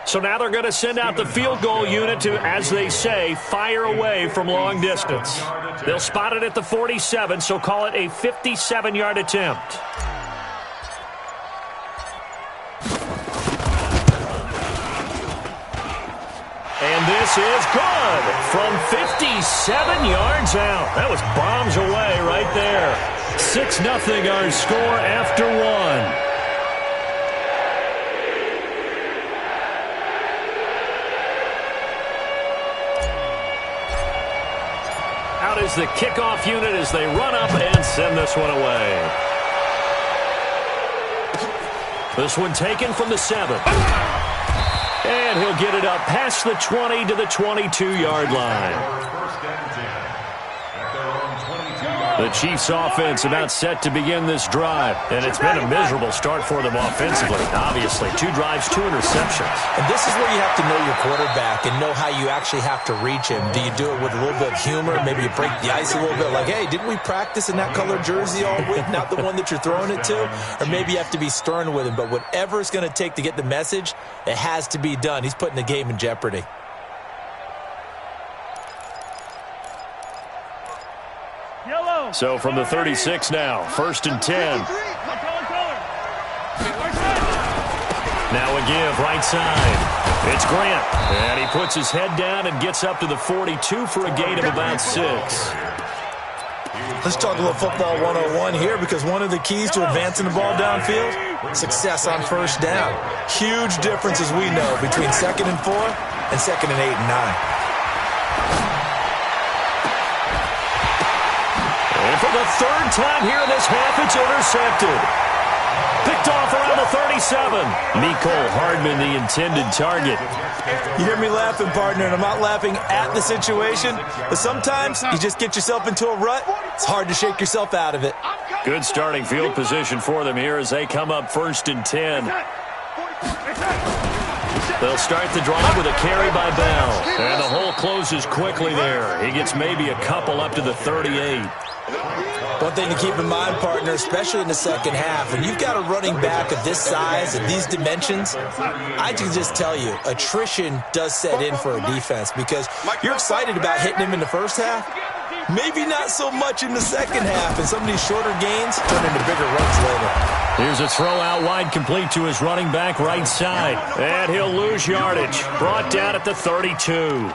So now they're going to send out the field goal unit to, as they say, fire away from long distance. They'll spot it at the 47, so call it a 57-yard attempt. And this is good from 57 yards out. That was bombs away right there. 6-0 our score after one. Out is the kickoff unit as they run up and send this one away. This one taken from the 7. And he'll get it up past the 20 to the 22-yard line. The Chiefs' offense about set to begin this drive. And it's been a miserable start for them offensively, obviously. 2 drives, 2 interceptions. And this is where you have to know your quarterback and know how you actually have to reach him. Do you do it with a little bit of humor? Maybe you break the ice a little bit like, hey, didn't we practice in that colored jersey all week? Not the one that you're throwing it to? Or maybe you have to be stern with him. But whatever it's going to take to get the message, it has to be done. He's putting the game in jeopardy. So from the 36 now, 1st and 10. Now a give right side. It's Grant. And he puts his head down and gets up to the 42 for a gain of about 6. Let's talk a little football 101 here, because one of the keys to advancing the ball downfield, success on first down. Huge difference, as we know, between 2nd and 4 and 2nd and 8 and 9. And for the 3rd time here in this half, it's intercepted. Picked off around the 37. Mecole Hardman, the intended target. You hear me laughing, partner, and I'm not laughing at the situation, but sometimes you just get yourself into a rut. It's hard to shake yourself out of it. Good starting field position for them here as they come up 1st and 10. They'll start the drive with a carry by Bell. And the hole closes quickly there. He gets maybe a couple up to the 38. One thing to keep in mind, partner, especially in the second half, and you've got a running back of this size and these dimensions, I can just tell you, attrition does set in for a defense, because you're excited about hitting him in the first half, maybe not so much in the second half, and some of these shorter gains turn into bigger runs later. Here's a throw out wide, complete to his running back right side, and he'll lose yardage. Brought down at the 32.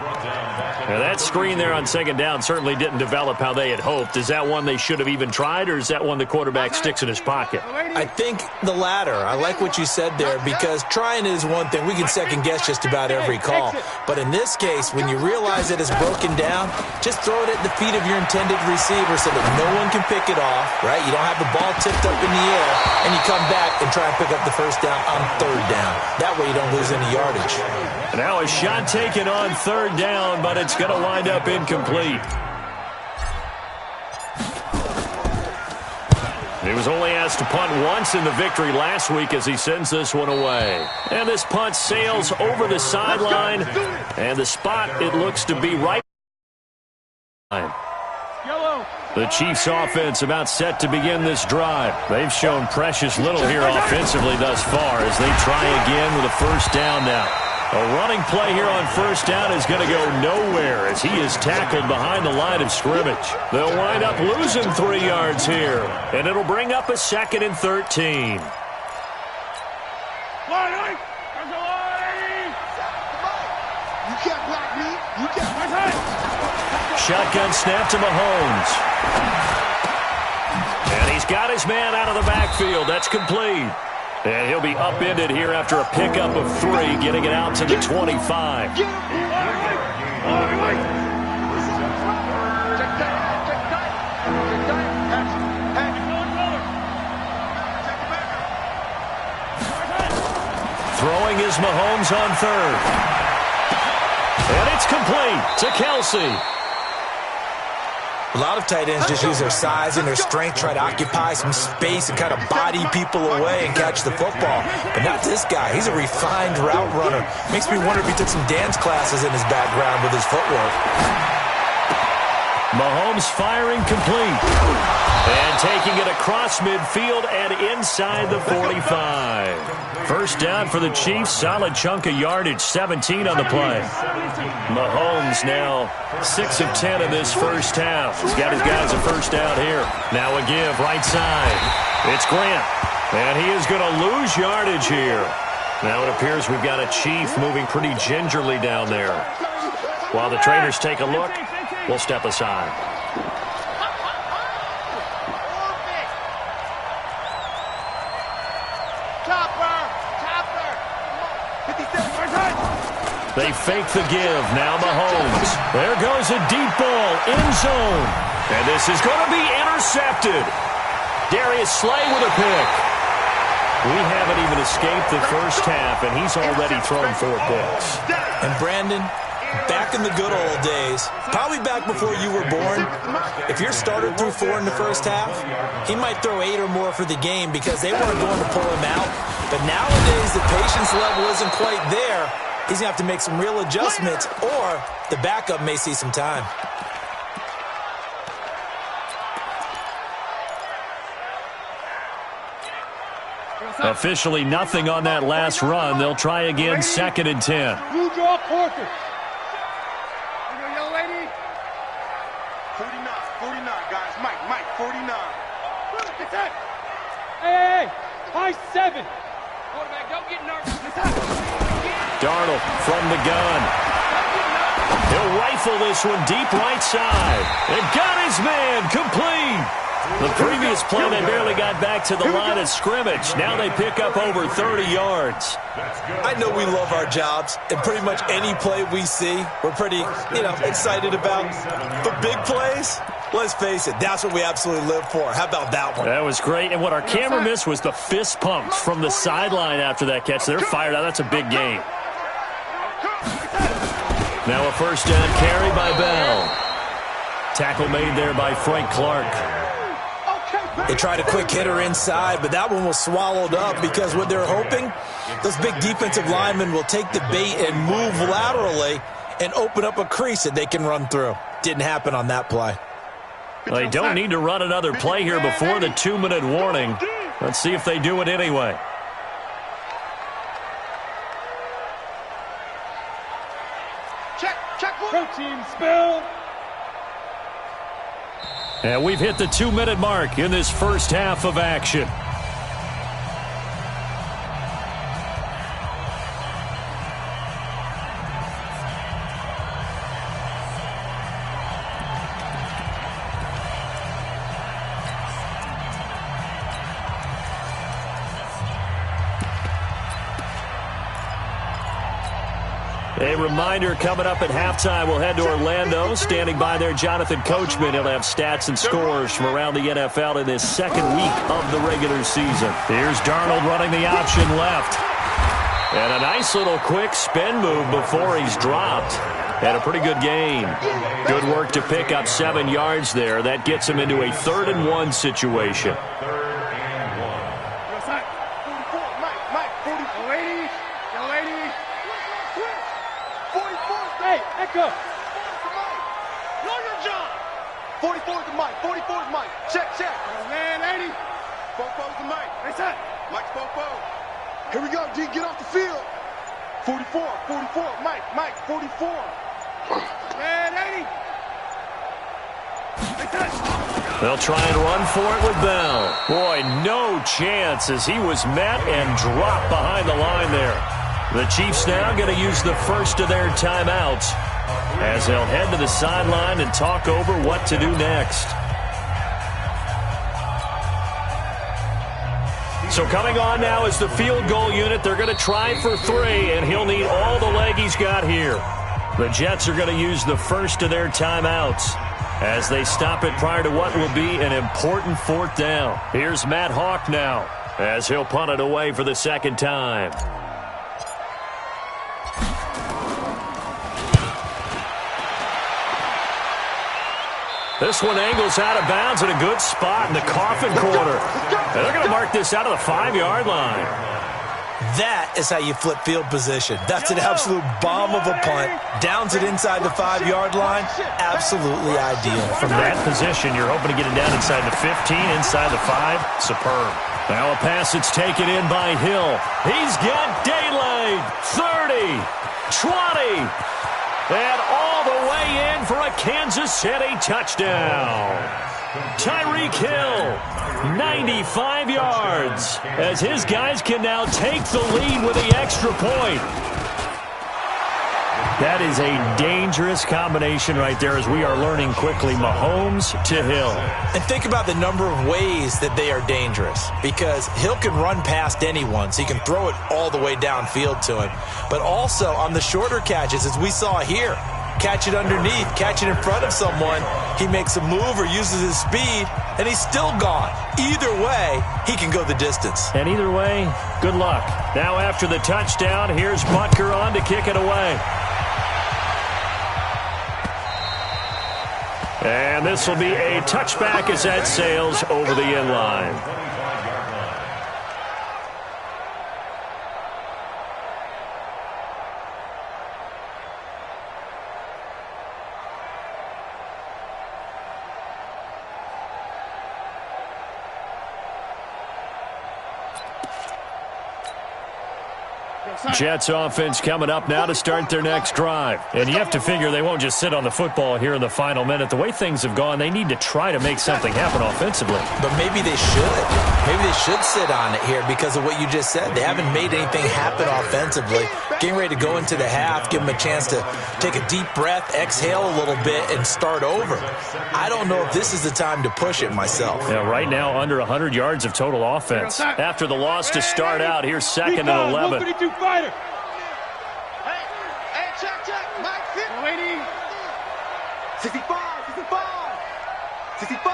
Now that screen there on 2nd down certainly didn't develop how they had hoped. Is that one they should have even tried, or is that one the quarterback sticks in his pocket? I think the latter. I like what you said there, because trying is one thing. We can second-guess just about every call. But in this case, when you realize that it's broken down, just throw it at the feet of your intended receiver so that no one can pick it off, right? You don't have the ball tipped up in the air, and you come back and try and pick up the first down on 3rd down. That way you don't lose any yardage. Now a shot taken on 3rd down, but it's going to wind up incomplete. He was only asked to punt once in the victory last week as he sends this one away. And this punt sails over the sideline, and the spot, it looks to be right. The Chiefs' offense about set to begin this drive. They've shown precious little here offensively thus far as they try again with a 1st down now. A running play here on 1st down is going to go nowhere as he is tackled behind the line of scrimmage. They'll wind up losing 3 yards here, and it'll bring up a 2nd and 13. Shotgun snap to Mahomes. And he's got his man out of the backfield. That's complete. And he'll be upended here after a pickup of 3, getting it out to the 25. Throwing is Mahomes on 3rd. And it's complete to Kelsey. A lot of tight ends just use their size and their strength, try to occupy some space and kind of body people away and catch the football. But not this guy. He's a refined route runner. Makes me wonder if he took some dance classes in his background with his footwork. Mahomes firing complete. And taking it across midfield and inside the 45. First down for the Chiefs. Solid chunk of yardage, 17 on the play. Mahomes now 6 of 10 in this first half. He's got his guys a first down here. Now a give, right side. It's Grant. And he is going to lose yardage here. Now it appears we've got a Chief moving pretty gingerly down there. While the trainers take a look, we'll step aside. They fake the give. Now Mahomes. There goes a deep ball. End zone. And this is going to be intercepted. Darius Slay with a pick. We haven't even escaped the first half, and he's already thrown 4 picks. And Brandon, back in the good old days, probably back before you were born, if your starter threw 4 in the first half, he might throw 8 or more for the game because they weren't going to pull him out. But nowadays, the patience level isn't quite there. He's going to have to make some real adjustments, or the backup may see some time. Officially nothing on that last run. They'll try again, 2nd and 10. You draw quarter. 49, guys. Mike, 49. Hey, high 7. Quarterback, don't get nervous. Darnold from the gun. He'll rifle this one deep right side. And got his man complete. The previous play, they barely got back to the line of scrimmage. Now they pick up over 30 yards. I know we love our jobs, and pretty much any play we see, we're pretty, excited about. The big plays, let's face it, that's what we absolutely live for. How about that one? That was great, and what our camera missed was the fist pumps from the sideline after that catch. They're fired out. That's a big game. Now a first down carry by Bell. Tackle made there by Frank Clark. They tried a quick hitter inside, but that one was swallowed up because what they're hoping, those big defensive linemen will take the bait and move laterally and open up a crease that they can run through. Didn't happen on that play. Well, they don't need to run another play here before the 2-minute warning. Let's see if they do it anyway. Check. Protein spill. And we've hit the 2-minute mark in this first half of action. A reminder, coming up at halftime, we'll head to Orlando. Standing by there, Jonathan Coachman. He'll have stats and scores from around the NFL in this second week of the regular season. Here's Darnold running the option left. And a nice little quick spin move before he's dropped. And a pretty good gain. Good work to pick up 7 yards there. That gets him into a 3rd and 1 situation. Go. 44 to Mike. 44 to Mike. Check. Man, 80. Fofo's to Mike. That's it. Mike's Fofo. Here we go, G. Get off the field. 44. Mike, 44. Man, 80. That's it. They'll try and run for it with Bell. Boy, no chance as he was met and dropped behind the line there. The Chiefs now going to use the first of their timeouts as they'll head to the sideline and talk over what to do next. So coming on now is the field goal unit. They're going to try for 3, and he'll need all the leg he's got here. The Jets are going to use the first of their timeouts as they stop it prior to what will be an important 4th down. Here's Matt Hawk now as he'll punt it away for the 2nd time. This one angles out of bounds in a good spot in the coffin corner. And they're going to mark this out of the 5-yard line. That is how you flip field position. That's an absolute bomb of a punt. Downs it inside the 5-yard line. Absolutely ideal. From that position, you're hoping to get it down inside the 15, inside the 5. Superb. Now a pass that's taken in by Hill. He's got daylight. 30, 20, and all the way in for a Kansas City touchdown. Tyreek Hill, 95 yards, as his guys can now take the lead with the extra point. That is a dangerous combination right there, as we are learning quickly. Mahomes to Hill. And think about the number of ways that they are dangerous, because Hill can run past anyone, so you can throw it all the way downfield to him. But also on the shorter catches, as we saw here, catch it underneath, catch it in front of someone, he makes a move or uses his speed, and he's still gone. Either way, he can go the distance. And either way, good luck. Now after the touchdown, here's Butker on to kick it away. And this will be a touchback as that sails over the end line. Jets offense coming up now to start their next drive. And you have to figure they won't just sit on the football here in the final minute. The way things have gone, they need to try to make something happen offensively. But maybe they should. Maybe they should sit on it here because of what you just said. They haven't made anything happen offensively. Getting ready to go into the half, give them a chance to take a deep breath, exhale a little bit, and start over. I don't know if this is the time to push it myself. Yeah, right now under 100 yards of total offense. After the loss to start out, here's 2nd and 11. 152 fighter. Hey, check. Mike 50. Waiting. 65. 65.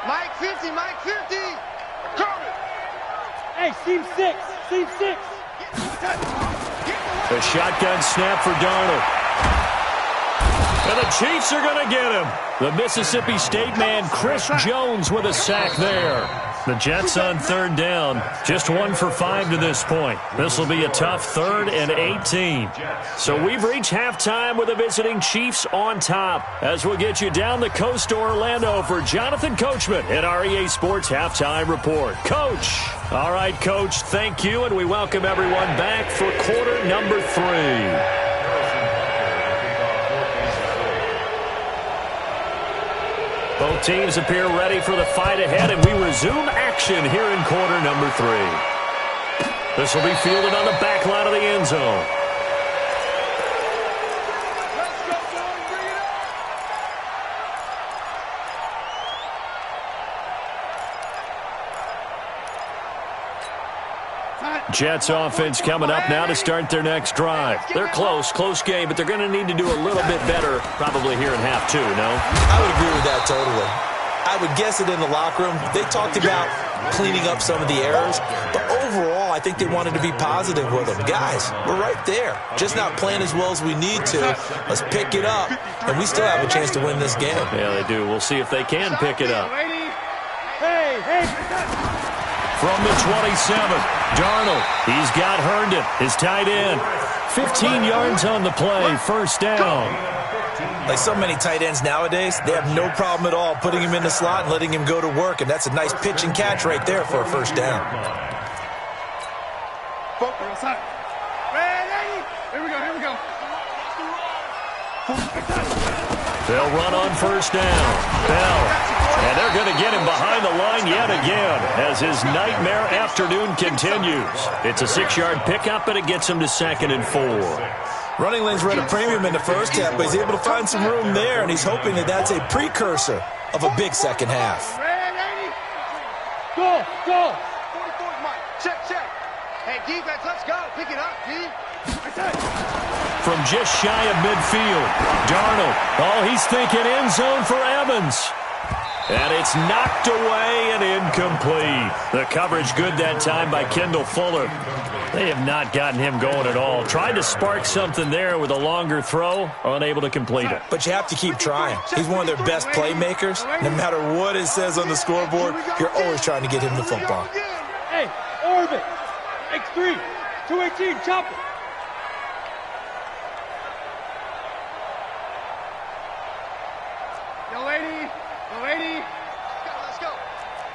Mike 50. Call it. Hey, seam 6. The shotgun snap for Darnold. And the Chiefs are going to get him. The Mississippi State man, Chris Jones, with a sack there. The Jets on 3rd down. Just 1 for 5 to this point. This will be a tough 3rd and 18. So we've reached halftime with the visiting Chiefs on top. As we'll get you down the coast to Orlando for Jonathan Coachman in our EA Sports Halftime Report. Coach. All right, Coach, thank you, and we welcome everyone back for quarter number 3. Both teams appear ready for the fight ahead, and we resume action here in quarter number 3. This will be fielded on the back line of the end zone. Jets offense coming up now to start their next drive. They're close game, but they're going to need to do a little bit better probably here in half 2, no? I would agree with that totally. I would guess it in the locker room. They talked about cleaning up some of the errors, but overall, I think they wanted to be positive with them. Guys, we're right there. Just not playing as well as we need to. Let's pick it up, and we still have a chance to win this game. Yeah, they do. We'll see if they can pick it up. Hey. From the 27, Darnold. He's got Herndon, his tight end. 15 yards on the play, 1st down. Like so many tight ends nowadays, they have no problem at all putting him in the slot and letting him go to work, and that's a nice pitch and catch right there for a 1st down. Here we go. They'll run on 1st down. Bell. And they're going to get him behind the line yet again as his nightmare afternoon continues. It's a 6-yard pickup, and it gets him to 2nd and 4. Running lanes were at a premium in the first half, but he's able to find some room there, and he's hoping that that's a precursor of a big second half. Go. 44, Mike. Check. Hey, defense, let's go. Pick it up, D. From just shy of midfield, Darnold. Oh, he's thinking end zone for Evans. And it's knocked away and incomplete. The coverage good that time by Kendall Fuller. They have not gotten him going at all. Tried to spark something there with a longer throw, unable to complete it. But you have to keep trying. He's one of their best playmakers. No matter what it says on the scoreboard, you're always trying to get him the football. Hey, orbit. Hey, 3, 218, chop it. Yo, lady. Yo, lady. Let's go.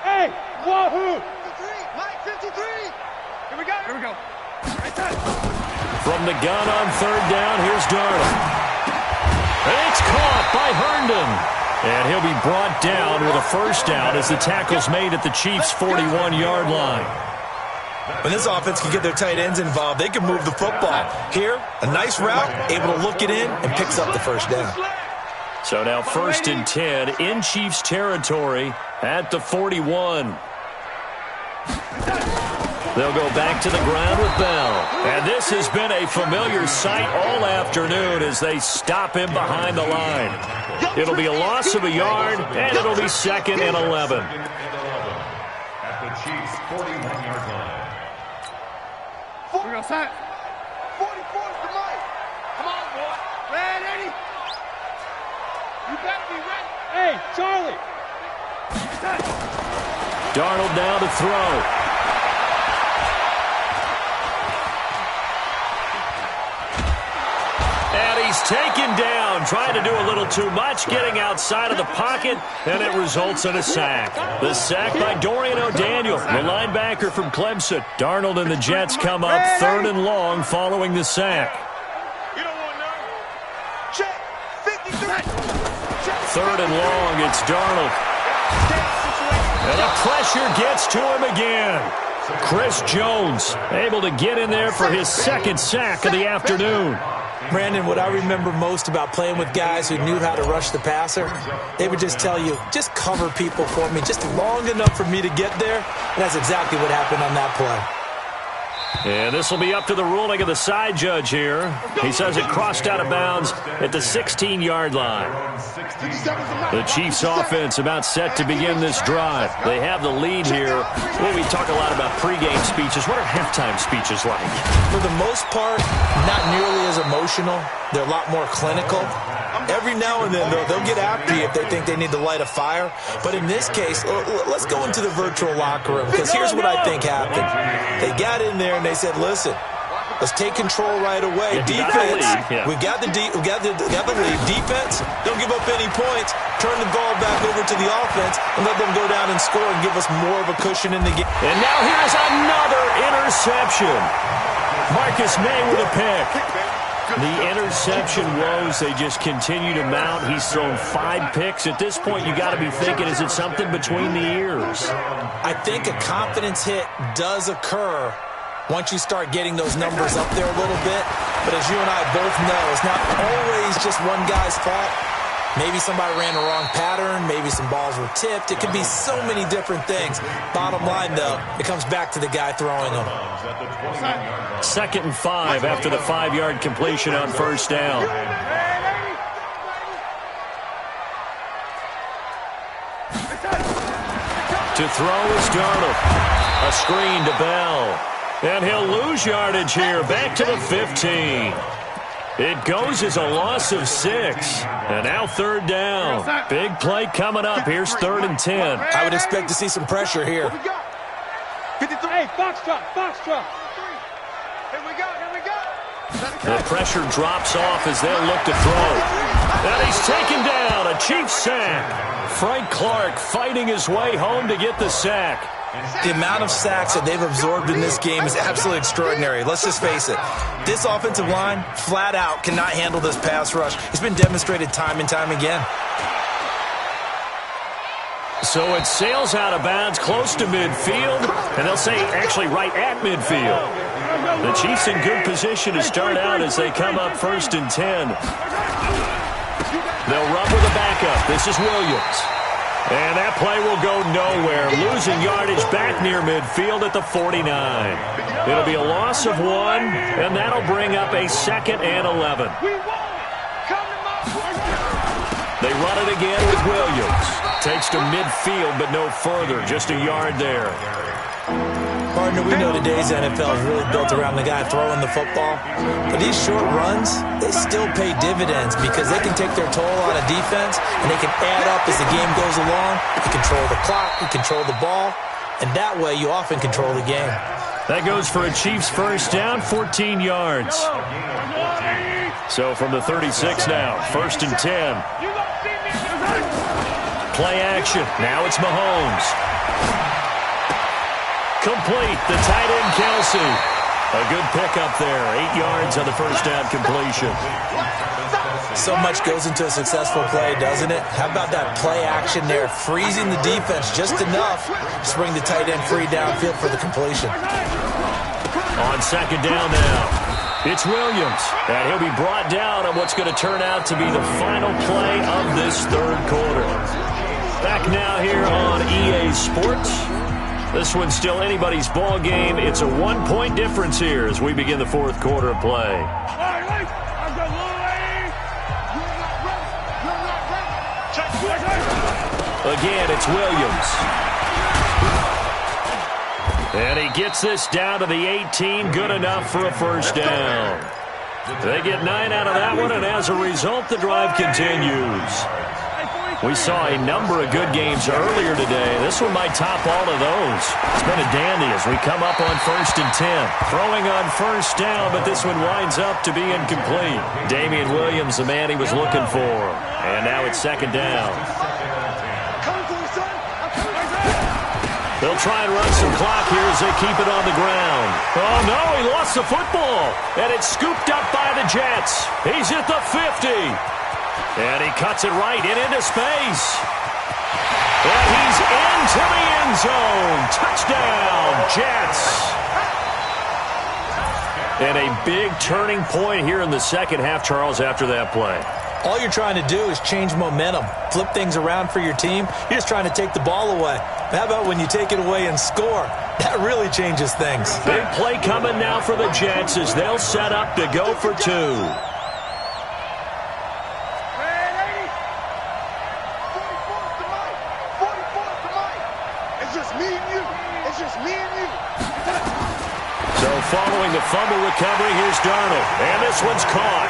Hey, wahoo. 53, Mike, 53. Here we go. Here we go. Right side. From the gun on third down, here's Darnold. And it's caught by Herndon. And he'll be brought down with a first down as the tackle's made at the Chiefs' 41-yard line. When this offense can get their tight ends involved, they can move the football. Here, a nice route, able to look it in, and picks up the first down. So now 1st and 10 in Chiefs territory at the 41. They'll go back to the ground with Bell. And this has been a familiar sight all afternoon as they stop him behind the line. It'll be a loss of a yard, and it'll be 2nd and 11. At the Chiefs' 41-yard line. Here we go, set. 44 is the mic. Come on, boy. Ready? You better be ready. Hey, Charlie. Set. Darnold down to throw. And he's taken down, trying to do a little too much, getting outside of the pocket, and it results in a sack. The sack by Dorian O'Daniel, the linebacker from Clemson. Darnold and the Jets come up 3rd and long following the sack. You don't want none. Check. 53. Check. 3rd and long, it's Darnold. And the pressure gets to him again. Chris Jones able to get in there for his 2nd sack of the afternoon. Brandon, what I remember most about playing with guys who knew how to rush the passer, they would just tell you, just cover people for me just long enough for me to get there. And that's exactly what happened on that play. And this will be up to the ruling of the side judge here. He says it crossed out of bounds at the 16-yard line. The Chiefs offense about set to begin this drive. They have the lead here. Well, we talk a lot about pregame speeches. What are halftime speeches like? For the most part, not nearly as emotional. They're a lot more clinical. Every now and then, though, they'll get after you if they think they need to light a fire. But in this case, let's go into the virtual locker room, because here's what I think happened. They got in there and they said, listen, let's take control right away. Defense, we got the lead. Defense, don't give up any points. Turn the ball back over to the offense and let them go down and score and give us more of a cushion in the game. And now here's another interception. Marcus May with a pick. The interception woes, they just continue to mount. He's thrown 5 picks. At this point, you got to be thinking, is it something between the ears? I think a confidence hit does occur once you start getting those numbers up there a little bit. But as you and I both know, it's not always just one guy's fault. Maybe somebody ran the wrong pattern. Maybe some balls were tipped. It could be so many different things. Bottom line, though, it comes back to the guy throwing them. 2nd and 5 after the 5-yard completion on first down. To throw is Darnold. A screen to Bell. And he'll lose yardage here. Back to the 15. It goes as a loss of 6. And now 3rd down. Big play coming up. Here's 3rd and 10. I would expect to see some pressure here. Hey, foxtrot. Here we go. The pressure drops off as they'll look to throw. And he's taken down. A Chiefs sack. Frank Clark fighting his way home to get the sack. The amount of sacks that they've absorbed in this game is absolutely extraordinary. Let's just face it. This offensive line, flat out, cannot handle this pass rush. It's been demonstrated time and time again. So it sails out of bounds close to midfield, and they'll say actually right at midfield. The Chiefs in good position to start out as they come up 1st and 10. They'll run with a backup. This is Williams. And that play will go nowhere, losing yardage back near midfield at the 49. It'll be a loss of 1, and that'll bring up a 2nd and 11. They run it again with Williams. Takes to midfield, but no further, just a yard there. Partner, we know today's NFL is really built around the guy throwing the football. But these short runs, they still pay dividends because they can take their toll on a defense and they can add up as the game goes along. You control the clock, you control the ball, and that way you often control the game. That goes for a Chiefs first down, 14 yards. So from the 36 now, 1st and 10. Play action. Now it's Mahomes. Complete. The tight end, Kelsey. A good pickup there. 8 yards on the first down completion. So much goes into a successful play, doesn't it? How about that play action there? Freezing the defense just enough to bring the tight end free downfield for the completion. On 2nd down now, it's Williams. And he'll be brought down on what's going to turn out to be the final play of this 3rd quarter. Back now here on EA Sports. This one's still anybody's ball game. It's a 1-point difference here as we begin the 4th quarter of play. Again, it's Williams. And he gets this down to the 18. Good enough for a first down. They get 9 out of that one, and as a result, the drive continues. We saw a number of good games earlier today. This one might top all of those. It's been a dandy as we come up on 1st and 10. Throwing on first down, but this one winds up to be incomplete. Damian Williams, the man he was looking for. And now it's 2nd down. They'll try and run some clock here as they keep it on the ground. Oh, no, he lost the football. And it's scooped up by the Jets. He's at the 50. And he cuts it right into space. And he's into the end zone. Touchdown, Jets. And a big turning point here in the 2nd half, Charles, after that play. All you're trying to do is change momentum, flip things around for your team. You're just trying to take the ball away. How about when you take it away and score? That really changes things. Big play coming now for the Jets as they'll set up to go for 2. Following the fumble recovery, here's Darnold. And this one's caught.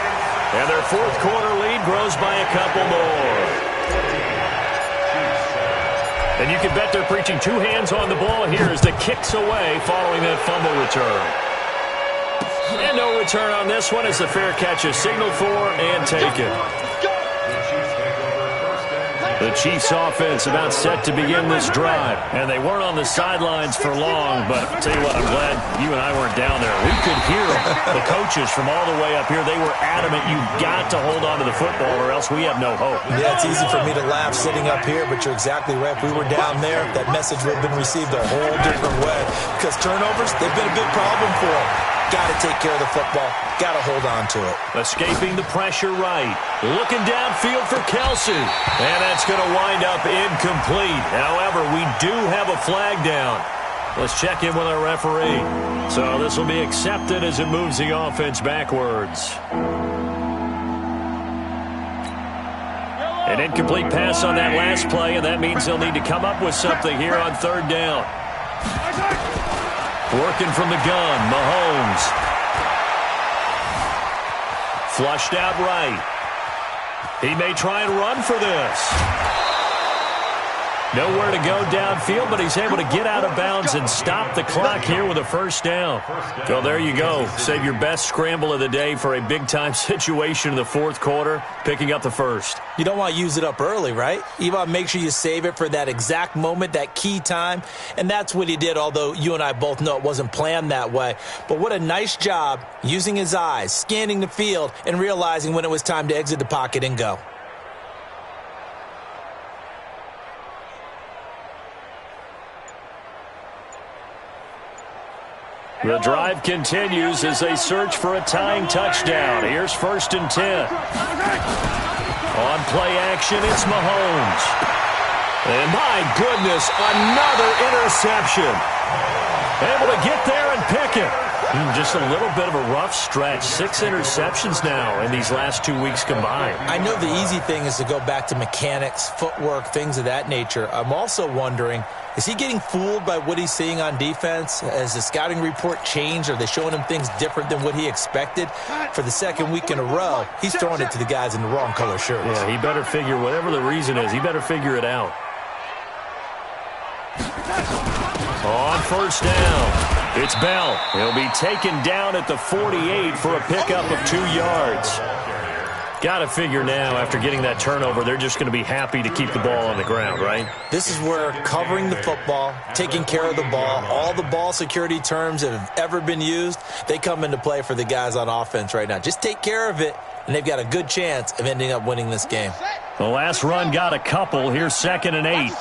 And their 4th quarter lead grows by a couple more. And you can bet they're preaching 2 hands on the ball here as the kick's away following that fumble return. And no return on this one as the fair catch is signaled for and taken. The Chiefs offense about set to begin this drive. And they weren't on the sidelines for long, but I'll tell you what, I'm glad you and I weren't down there. We could hear them. The coaches from all the way up here, they were adamant, you've got to hold on to the football or else we have no hope. Yeah, it's easy for me to laugh sitting up here, but you're exactly right. If we were down there, that message would have been received a whole different way. Because turnovers, they've been a big problem for them. Got to take care of the football. Got to hold on to it. Escaping the pressure right. Looking downfield for Kelsey. And that's going to wind up incomplete. However, we do have a flag down. Let's check in with our referee. So this will be accepted as it moves the offense backwards. An incomplete pass on that last play, and that means they'll need to come up with something here on 3rd down. Working from the gun, Mahomes. Flushed out right. He may try and run for this. Nowhere to go downfield, but he's able to get out of bounds and stop the clock here with a first down. So there you go. Save your best scramble of the day for a big-time situation in the 4th quarter, picking up the first. You don't want to use it up early, right? You want to make sure you save it for that exact moment, that key time. And that's what he did, although you and I both know it wasn't planned that way. But what a nice job using his eyes, scanning the field, and realizing when it was time to exit the pocket and go. The drive continues as they search for a tying touchdown. Here's 1st and 10. On play action, it's Mahomes. And my goodness, another interception. Able to get there and pick it. Just a little bit of a rough stretch. 6 interceptions now in these last 2 weeks combined. I know the easy thing is to go back to mechanics, footwork, things of that nature. I'm also wondering, is he getting fooled by what he's seeing on defense? Has the scouting report changed? Are they showing him things different than what he expected? For the 2nd week in a row, he's throwing it to the guys in the wrong color shirts. Yeah, he better figure, whatever the reason is, he better figure it out. On 1st down. It's Bell. He'll be taken down at the 48 for a pickup of 2 yards. Got to figure now, after getting that turnover, they're just going to be happy to keep the ball on the ground, right? This is where covering the football, taking care of the ball, all the ball security terms that have ever been used, they come into play for the guys on offense right now. Just take care of it, and they've got a good chance of ending up winning this game. The last run got a couple. Here's 2nd and 8.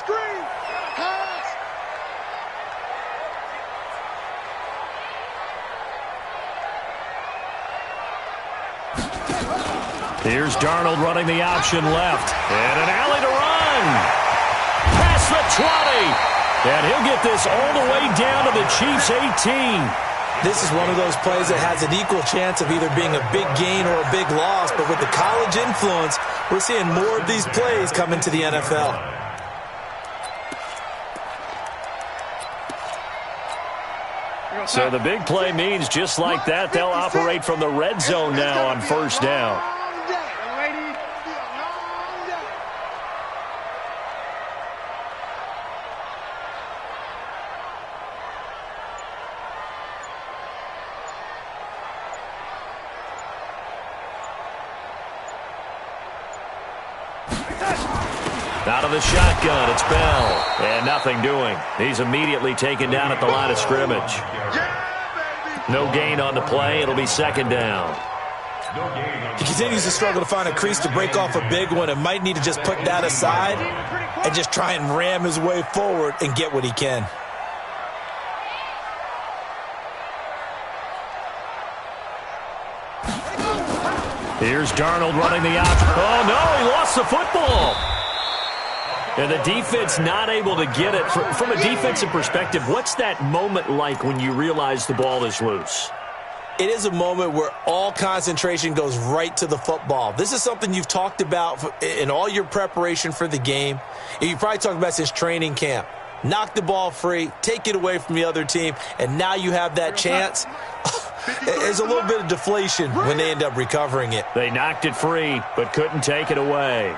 Here's Darnold running the option left. And an alley to run. Past the 20. And he'll get this all the way down to the Chiefs' 18. This is one of those plays that has an equal chance of either being a big gain or a big loss. But with the college influence, we're seeing more of these plays come into the NFL. So the big play means just like that, they'll operate from the red zone now on 1st down. Out of the shotgun, it's Bell. And nothing doing. He's immediately taken down at the line of scrimmage. No gain on the play. It'll be 2nd down. He continues to struggle to find a crease to break off a big one and might need to just put that aside and just try and ram his way forward and get what he can. Here's Darnold running the option. Oh, no, he lost the football. And the defense not able to get it. From a defensive perspective, what's that moment like when you realize the ball is loose? It is a moment where all concentration goes right to the football. This is something you've talked about in all your preparation for the game. You probably talked about since training camp. Knock the ball free, take it away from the other team, and now you have that chance. There's a little bit of deflation when they end up recovering it. They knocked it free, but couldn't take it away.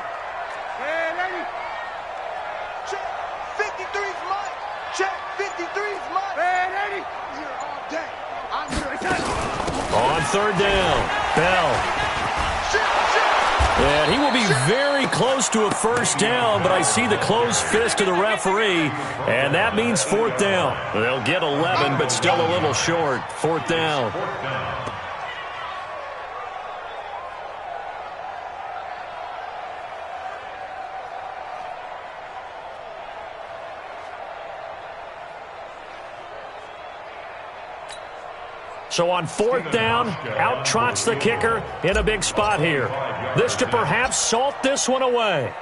On 3rd down, Bell. And he will be very close to a 1st down, but I see the closed fist of the referee, and that means 4th down. They'll get 11, but still a little short. 4th down. So on 4th down, out trots the kicker in a big spot here. This to perhaps salt this one away.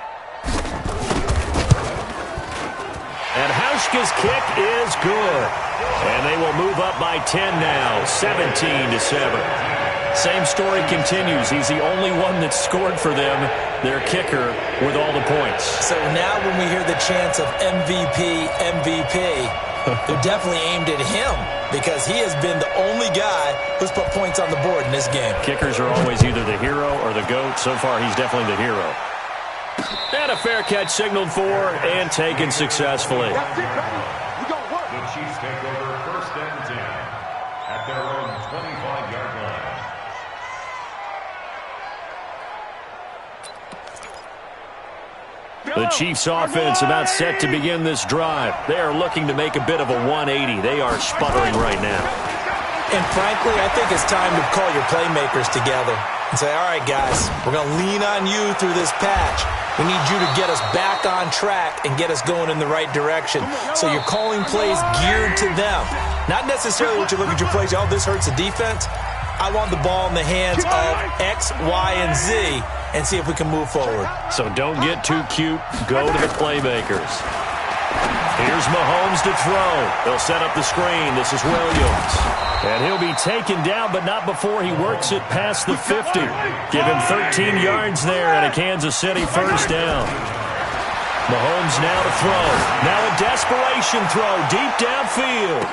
And Hauschka's kick is good. And they will move up by 10 now, 17-7. Same story continues. He's the only one that scored for them, their kicker, with all the points. So now when we hear the chants of MVP, MVP, they're definitely aimed at him because he has been the only guy who's put points on the board in this game. Kickers are always either the hero or the GOAT. So far, he's definitely the hero. And a fair catch signaled for and taken successfully. The Chiefs take over 1st and 10 at their own 25-yard line. The Chiefs offense about set to begin this drive. They are looking to make a bit of a 180. They are sputtering right now. And frankly, I think it's time to call your playmakers together and say, all right, guys, we're going to lean on you through this patch. We need you to get us back on track and get us going in the right direction. So you're calling plays geared to them. Not necessarily what you look at your plays, oh, this hurts the defense. I want the ball in the hands of X, Y, and Z and see if we can move forward. So don't get too cute. Go to the playmakers. Here's Mahomes to throw. He'll set up the screen. This is Williams. And he'll be taken down, but not before he works it past the 50. Give him 13 yards there and a Kansas City 1st down. Mahomes now to throw. Now a desperation throw deep downfield.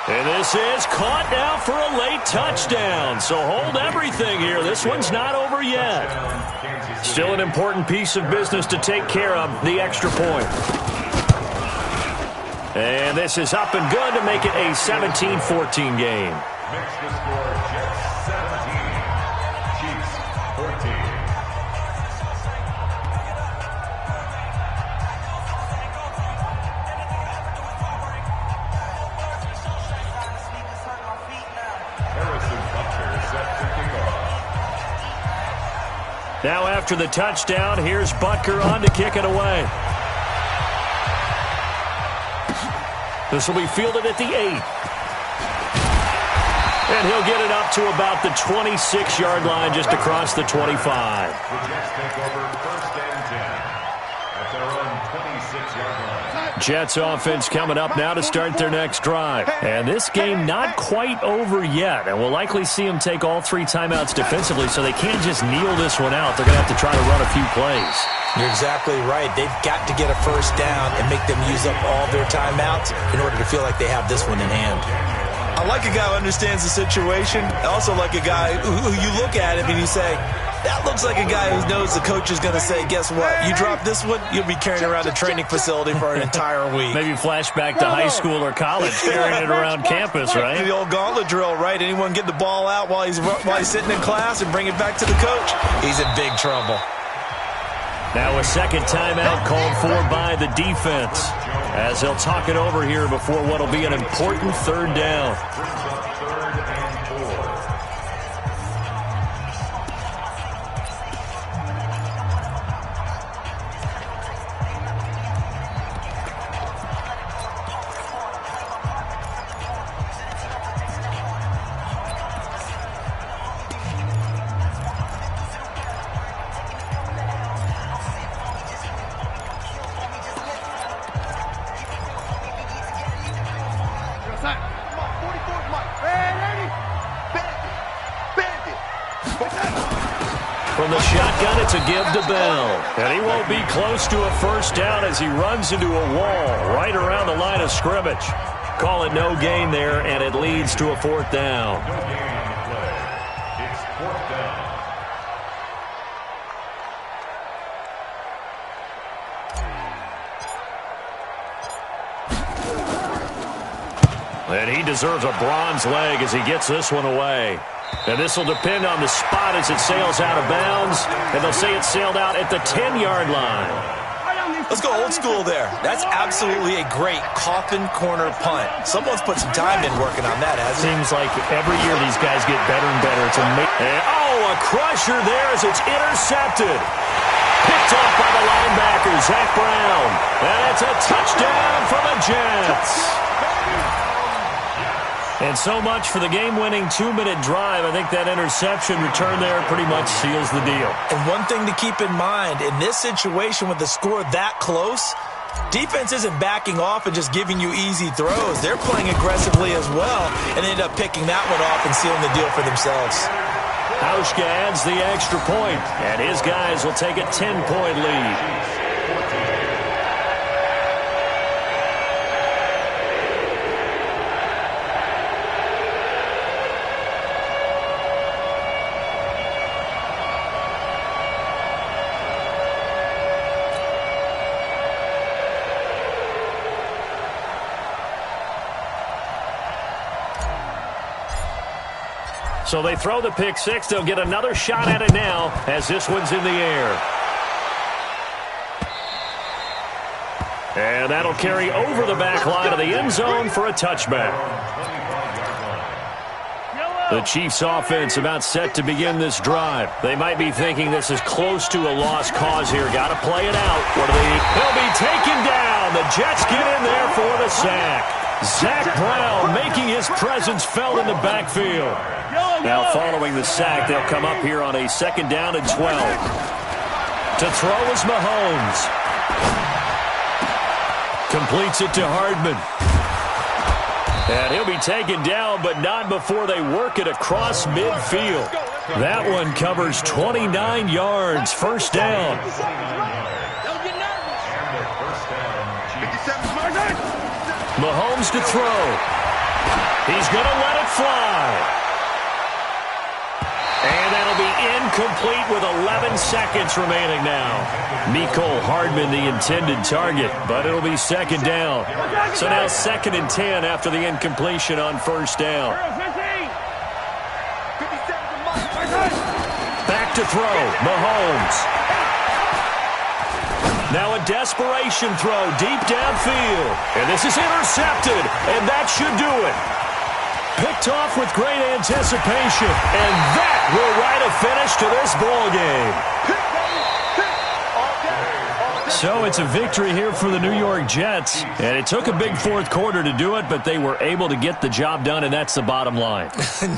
And this is caught now for a late touchdown. So hold everything here. This one's not over yet. Still an important piece of business to take care of, the extra point. And this is up and good to make it a 17-14 game. Makes the score Jets 17, Chiefs 14. Now after the touchdown, here's Butker on to kick it away. This will be fielded at the 8. And he'll get it up to about the 26-yard line just across the 25. The Jets take over first and 10 at their own 26-yard line. Jets offense coming up now to start their next drive. And this game not quite over yet. And we'll likely see them take all 3 timeouts defensively, so they can't just kneel this one out. They're going to have to try to run a few plays. You're exactly right. They've got to get a first down and make them use up all their timeouts in order to feel like they have this one in hand. I like a guy who understands the situation. I also like a guy who you look at him and you say, that looks like a guy who knows the coach is going to say, guess what? You drop this one, you'll be carrying around a training facility for an entire week. Maybe flashback to high school or college, carrying it around campus, right? The old gauntlet drill, right? Anyone get the ball out while he's sitting in class and bring it back to the coach? He's in big trouble. Now a second timeout called for by the defense, as they'll talk it over here before what will be an important third down. From the shotgun, it's a give to Bell. And he won't be close to a first down as he runs into a wall right around the line of scrimmage. Call it no gain there, and it leads to a fourth down. No gain on the play. It's fourth down. And he deserves a bronze leg as he gets this one away. And this will depend on the spot as it sails out of bounds. And they'll say it sailed out at the 10-yard line. Let's go old school there. That's absolutely a great coffin corner punt. Someone's put some time in working on that, hasn't it? Seems like every year these guys get better and better. It's amazing. Oh, a crusher there as it's intercepted. Picked off by the linebacker, Zach Brown. And it's a touchdown for the Jets. And so much for the game-winning 2-minute drive. I think that interception return there pretty much seals the deal. And one thing to keep in mind, in this situation with the score that close, defense isn't backing off and just giving you easy throws. They're playing aggressively as well and end up picking that one off and sealing the deal for themselves. Hauschka adds the extra point, and his guys will take a 10-point lead. So they throw the pick six. They'll get another shot at it now as this one's in the air. And that'll carry over the back line of the end zone for a touchback. The Chiefs offense about set to begin this drive. They might be thinking this is close to a lost cause here. Got to play it out. What do they need? They'll be taken down. The Jets get in there for the sack. Zach Brown making his presence felt in the backfield. Now following the sack, they'll come up here on a second down and 12. To throw is Mahomes. Completes it to Hardman. And he'll be taken down, but not before they work it across midfield. That one covers 29 yards. First down. Mahomes to throw. He's going to let it fly. And that'll be incomplete with 11 seconds remaining now. Mecole Hardman, the intended target, but it'll be second down. So now 2nd and 10 after the incompletion on first down. Back to throw, Mahomes. Now a desperation throw deep downfield. And this is intercepted, and that should do it. Picked off with great anticipation, and that will write a finish to this ball game. So it's a victory here for the New York Jets, and it took a big fourth quarter to do it, but they were able to get the job done, and that's the bottom line.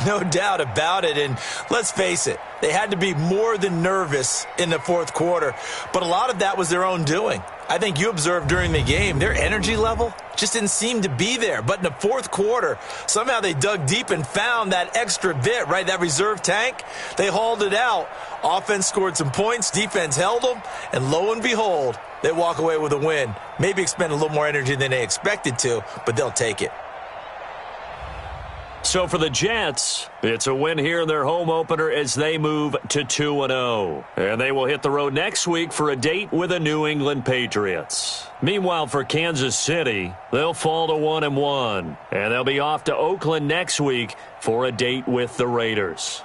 No doubt about it, and let's face it, they had to be more than nervous in the fourth quarter, but a lot of that was their own doing. I think you observed during the game, their energy level just didn't seem to be there. But in the fourth quarter, somehow they dug deep and found that extra bit, right, that reserve tank. They hauled it out. Offense scored some points. Defense held them. And lo and behold, they walk away with a win. Maybe expend a little more energy than they expected to, but they'll take it. So for the Jets, it's a win here in their home opener as they move to 2-0. And they will hit the road next week for a date with the New England Patriots. Meanwhile, for Kansas City, they'll fall to 1-1. And they'll be off to Oakland next week for a date with the Raiders.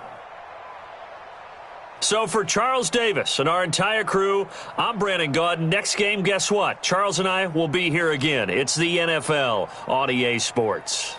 So for Charles Davis and our entire crew, I'm Brandon Gaudin. Next game, guess what? Charles and I will be here again. It's the NFL on EA Sports.